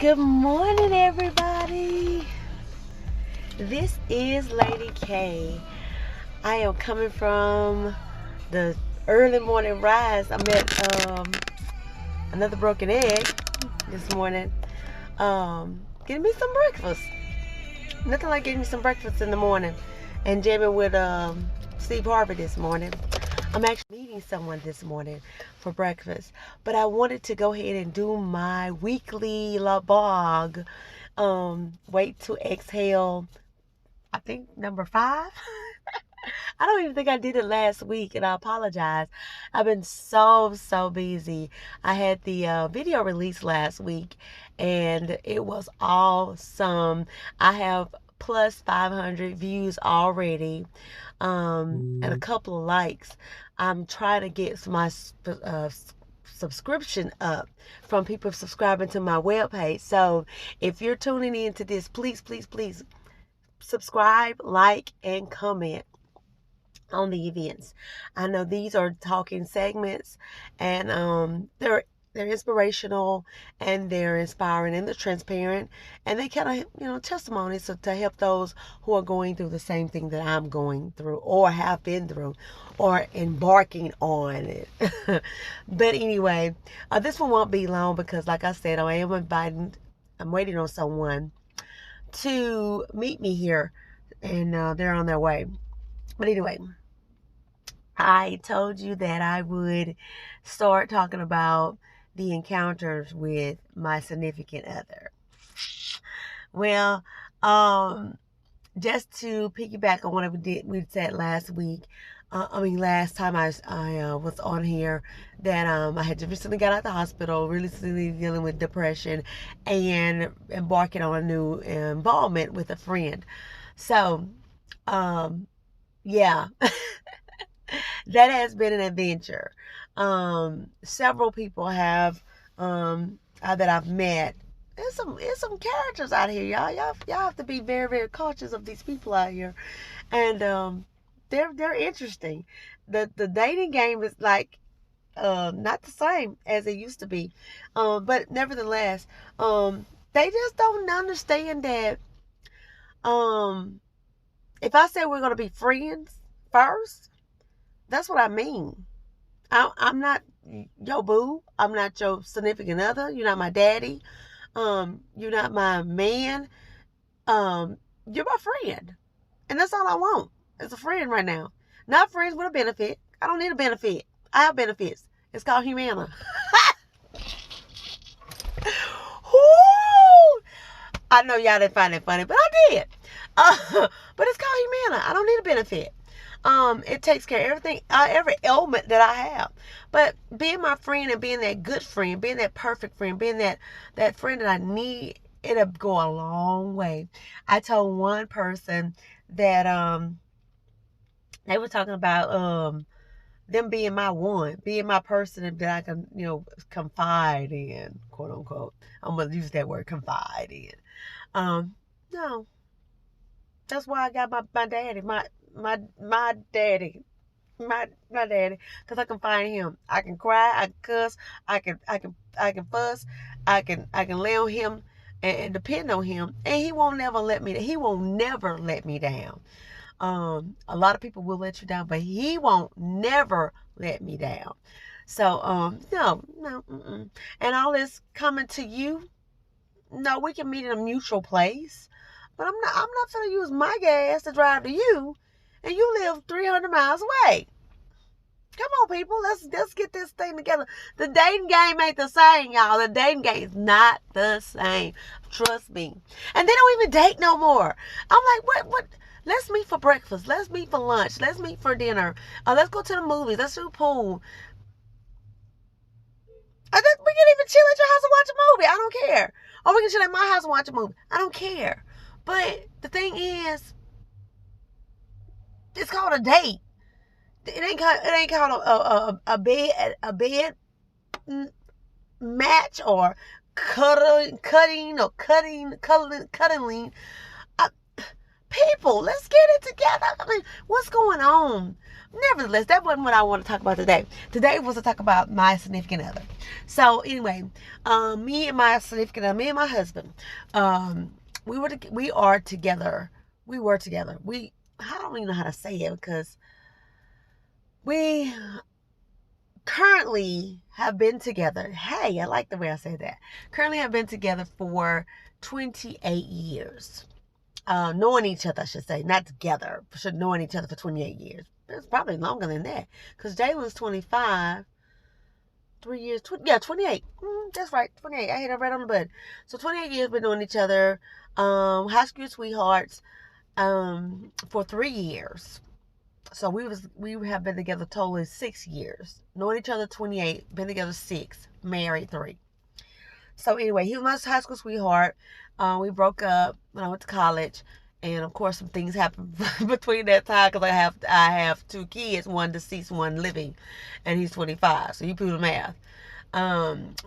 Good morning, everybody. This is Lady K. I am coming from the early morning rise. I'm at another broken egg this morning. Getting me some breakfast. Nothing like getting me some breakfast in the morning and jamming with Steve Harvey this morning. I'm actually meeting someone this morning for breakfast, but I wanted to go ahead and do my weekly blog. Wait to exhale. I think number 5. I don't even think I did it last week, and I apologize. I've been so busy. I had the video release last week, and it was awesome. I have plus 500 views already, and a couple of likes. I'm trying to get my subscription up from people subscribing to my webpage. So if you're tuning into this, please subscribe, like, and comment on the events. I know these are talking segments, and they're inspirational, and they're inspiring, and they're transparent, and they kind of testimonies to help those who are going through the same thing that I'm going through or have been through or embarking on it. But anyway, this one won't be long because, like I said, I'm waiting on someone to meet me here, and they're on their way. But anyway, I told you that I would start talking about the encounters with my significant other. Well, just to piggyback on what we said last week. Last time I was on here, that I had just recently got out of the hospital, recently dealing with depression, and embarking on a new involvement with a friend. So, yeah. That has been an adventure. Several people have that I've met. There's some characters out here, y'all. Y'all have to be very cautious of these people out here, and they're interesting. The dating game is like not the same as it used to be, but nevertheless, they just don't understand that if I say we're gonna be friends first. That's what I mean. I'm not your boo. I'm not your significant other. You're not my daddy. You're not my man. You're my friend. And that's all I want. It's a friend right now. Not friends with a benefit. I don't need a benefit. I have benefits. It's called Humana. I know y'all didn't find it funny, but I did. But it's called Humana. I don't need a benefit. It takes care of everything, every element that I have. But being my friend and being that good friend, being that perfect friend, being that friend that I need, it'll go a long way. I told one person that they were talking about them being my one, being my person that I can, confide in, quote unquote. I'm gonna use that word, confide in. No. That's why I got my daddy, my daddy, my daddy, because I can find him. I can cry, I can cuss, I can fuss, I can lay on him and depend on him, and he won't never let me down. A lot of people will let you down, but he won't never let me down. So no. And all this coming to you, no, we can meet in a mutual place. But I'm not gonna use my gas to drive to you, and you live 300 miles away. Come on, people, let's get this thing together. The dating game ain't the same, y'all. The dating game is not the same. Trust me. And they don't even date no more. I'm like, what? Let's meet for breakfast. Let's meet for lunch. Let's meet for dinner. Let's go to the movies. Let's do pool. We can even chill at your house and watch a movie. I don't care. Or we can chill at my house and watch a movie. I don't care. But the thing is, it's called a date. It ain't called a bed match or cuddling. People, let's get it together. I mean, what's going on? nevertheless, that wasn't what I want to talk about today. Today was to talk about my significant other. So anyway, me and my significant other, me and my husband, we are together. We were together. I don't even know how to say it because we currently have been together. Hey, I like the way I say that. Currently have been together for 28 years. Knowing each other, I should say, not together, but knowing each other for 28 years. It's probably longer than that, because Jalen's 25, 3 years, 28. That's right, 28. I hit it right on the button. So 28 years been knowing each other, high school sweethearts, for 3 years. So we have been together totally 6 years. Knowing each other 28, been together 6, married 3. So anyway, he was my high school sweetheart. We broke up when I went to college, and of course some things happened between that time because I have 2 kids, one deceased, one living, and he's 25. So you do the math.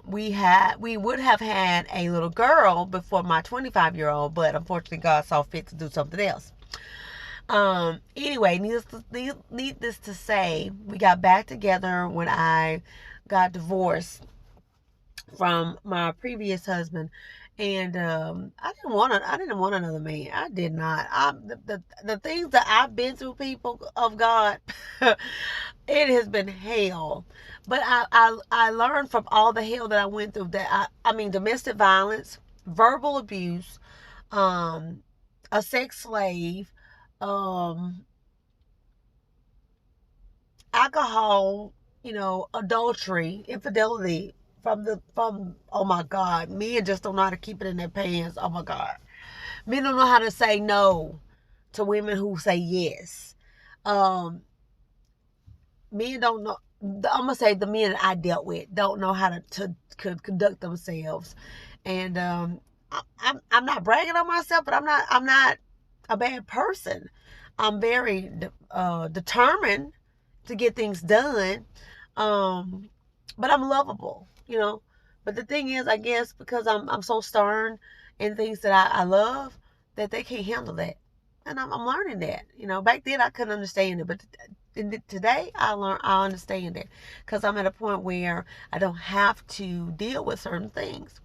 We would have had a little girl before my 25-year-old, but unfortunately God saw fit to do something else. Anyway, needless to say, we got back together when I got divorced from my previous husband, and I didn't want another man. I did not. The things that I've been through, people of God, it has been hell. But I learned from all the hell that I went through that I mean domestic violence, verbal abuse, a sex slave, um, alcohol, adultery, infidelity from oh my God, men just don't know how to keep it in their pants. Oh my God. Men don't know how to say no to women who say yes. Um, Men don't know. I'm gonna say the men I dealt with don't know how to conduct themselves, and I'm not bragging on myself, but I'm not a bad person. I'm very determined to get things done, but I'm lovable. But the thing is, I guess because I'm so stern in things that I love, that they can't handle that, and I'm learning that. Back then I couldn't understand it, but today I understand it because I'm at a point where I don't have to deal with certain things.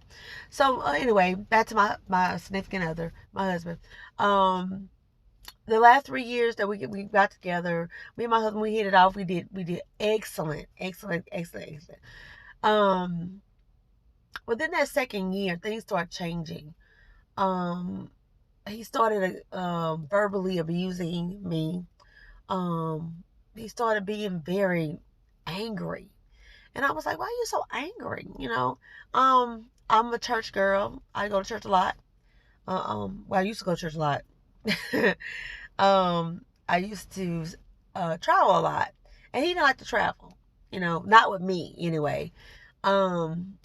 So anyway, back to my significant other, my husband. The last 3 years that we got together, me and my husband, we hit it off. We did excellent, excellent, excellent, excellent. Within that second year, things started changing. Um, he started verbally abusing me. He started being very angry, and I was like, "Why are you so angry?" I'm a church girl. I go to church a lot. Well, I used to go to church a lot. I used to travel a lot, and he didn't like to travel. Not with me anyway. Um,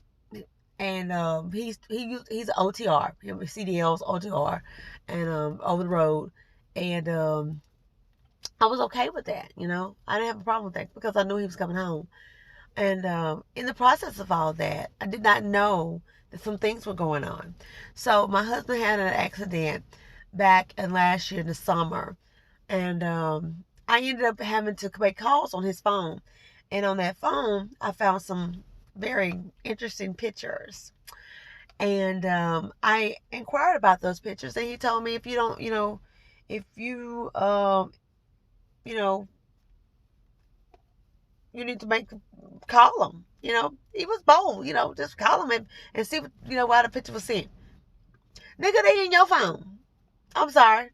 and he's an OTR, CDL's OTR, and over the road, and I was okay with that. I didn't have a problem with that because I knew he was coming home. And in the process of all that, I did not know that some things were going on. So my husband had an accident back in last year in the summer, and I ended up having to make calls on his phone. And on that phone, I found some very interesting pictures. And I inquired about those pictures, and he told me if you don't, if you, you know, you need to call him. He was bold. Just call him and see what, why the picture was sent. Nigga, they in your phone. I'm sorry.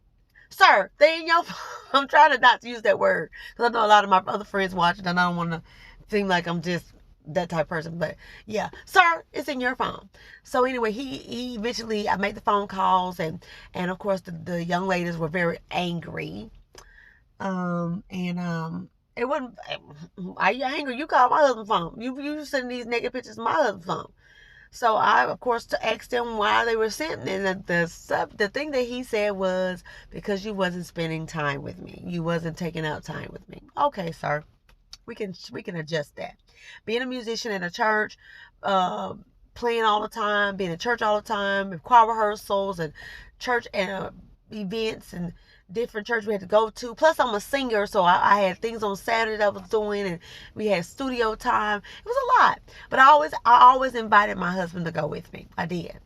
Sir, they in your phone. I'm trying to not use that word because I know a lot of my other friends watching, and I don't want to seem like I'm just that type of person. But yeah, sir, it's in your phone. So anyway, he eventually, I made the phone calls, and of course the young ladies were very angry. And it wasn't. Are you angry? You called my husband's phone. You sending these naked pictures to my husband's phone. So I, of course, to ask them why they were sending it. And the thing that he said was because you wasn't spending time with me. You wasn't taking out time with me. Okay, sir. We can adjust that. Being a musician in a church, playing all the time, being in church all the time, choir rehearsals and church events and different church we had to go to. Plus, I'm a singer, so I had things on Saturday that I was doing, and we had studio time. It was a lot. But I always invited my husband to go with me. I did.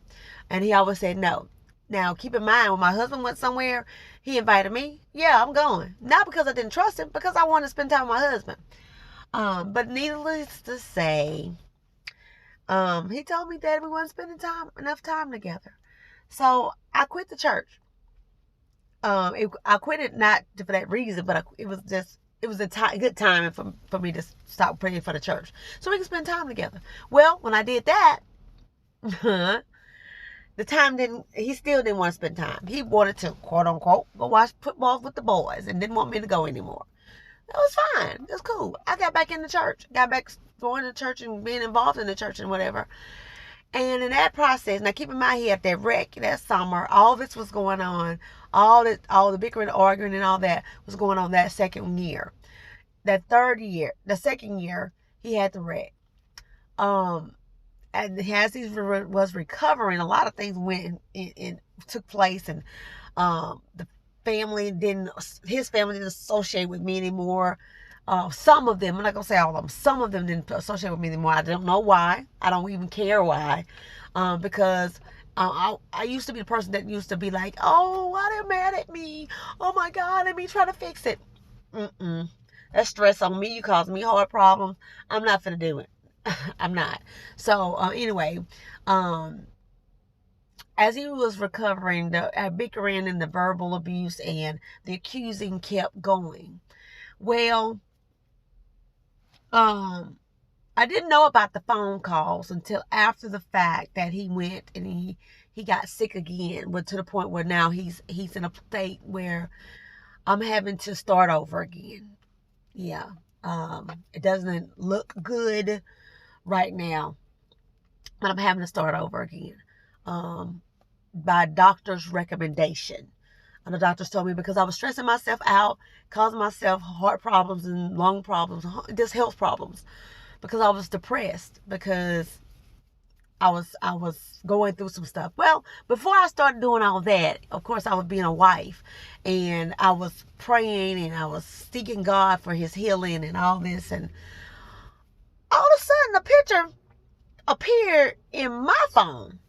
And he always said no. Now, keep in mind, when my husband went somewhere, he invited me. Yeah, I'm going. Not because I didn't trust him, because I wanted to spend time with my husband. But needless to say, he told me that we weren't spending enough time together. So I quit the church. I quit it not for that reason, but it was a good time for me to stop praying for the church, so we can spend time together. Well, when I did that, the time didn't. He still didn't want to spend time. He wanted to, quote unquote, go watch football with the boys, and didn't want me to go anymore. It was fine. It was cool. I got back in the church. Got back going to church and being involved in the church and whatever. And in that process, now keep in mind, he had that wreck that summer. All this was going on. All the bickering, arguing, and all that was going on that second year. The second year, he had the wreck. And as he was recovering, a lot of things took place, and the his family didn't associate with me anymore. Some of them, I'm not going to say all of them, some of them didn't associate with me anymore. I don't know why. I don't even care why. Because I used to be the person that used to be like, oh, why they're mad at me? Oh my God, let me try to fix it. That's stress on me. You cause me heart problems. I'm not finna do it. I'm not. So, anyway, as he was recovering, the bickering and the verbal abuse and the accusing kept going. Well, I didn't know about the phone calls until after the fact that he went and he got sick again, but to the point where now he's in a state where I'm having to start over again. Yeah. It doesn't look good right now, but I'm having to start over again. By doctor's recommendation. And the doctors told me because I was stressing myself out, causing myself heart problems and lung problems, just health problems, because I was depressed, because I was going through some stuff. Well, before I started doing all that, of course, I was being a wife, and I was praying, and I was seeking God for His healing and all this, and all of a sudden, a picture appeared in my phone.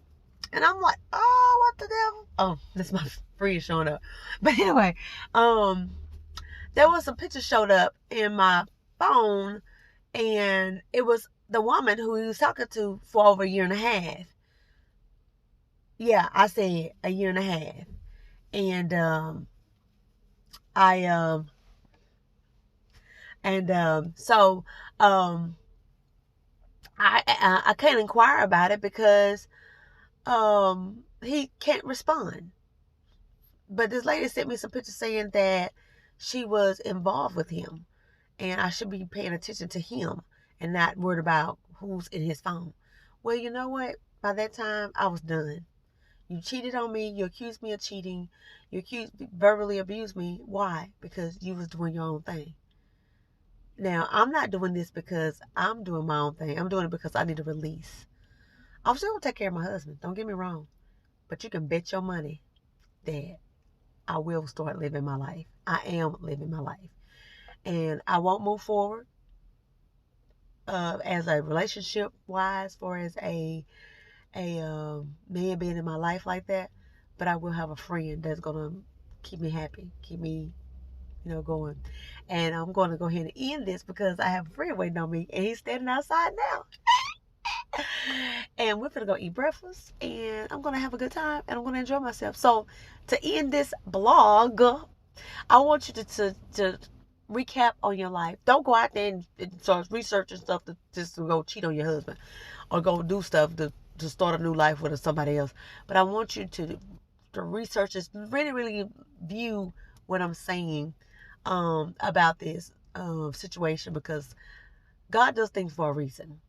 And I'm like, oh, what the devil? Oh, this is my friend showing up. But anyway, there was a picture showed up in my phone, and it was the woman who he was talking to for over a year and a half. Yeah, I said a year and a half. And so I can't inquire about it because he can't respond. But this lady sent me some pictures saying that she was involved with him, and I should be paying attention to him and not worried about who's in his phone. Well, you know what? By that time, I was done. You cheated on me. You accused me of cheating. You verbally abused me. Why? Because you was doing your own thing. Now, I'm not doing this because I'm doing my own thing. I'm doing it because I need a release. I'm still going to take care of my husband. Don't get me wrong. But you can bet your money that I will start living my life. I am living my life. And I won't move forward as a relationship wise, for as a man being in my life like that. But I will have a friend that's going to keep me happy, keep me, going. And I'm going to go ahead and end this because I have a friend waiting on me, and he's standing outside now. And we're gonna go eat breakfast, and I'm gonna have a good time, and I'm gonna enjoy myself. So to end this blog, I want you to recap on your life. Don't go out there and start researching stuff just to go cheat on your husband or go do stuff to start a new life with somebody else. But I want you to research this, really, really view what I'm saying about this situation, because God does things for a reason.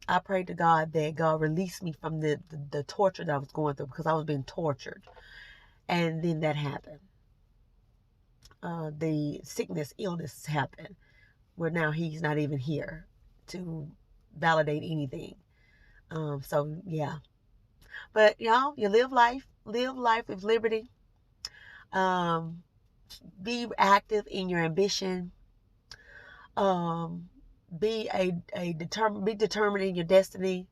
I prayed to God that God released me from the torture that I was going through, because I was being tortured. And then that happened. The illness happened, where now he's not even here to validate anything. So, yeah. But, y'all, you live life with liberty. Be active in your ambition. Be determined in your destiny.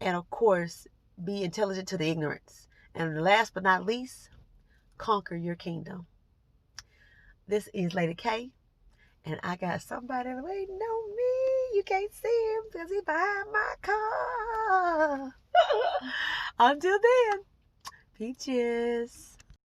And of course, be intelligent to the ignorance. And last but not least, conquer your kingdom. This is Lady K, and I got somebody waiting on me. You can't see him because he's behind my car. Until then, peaches.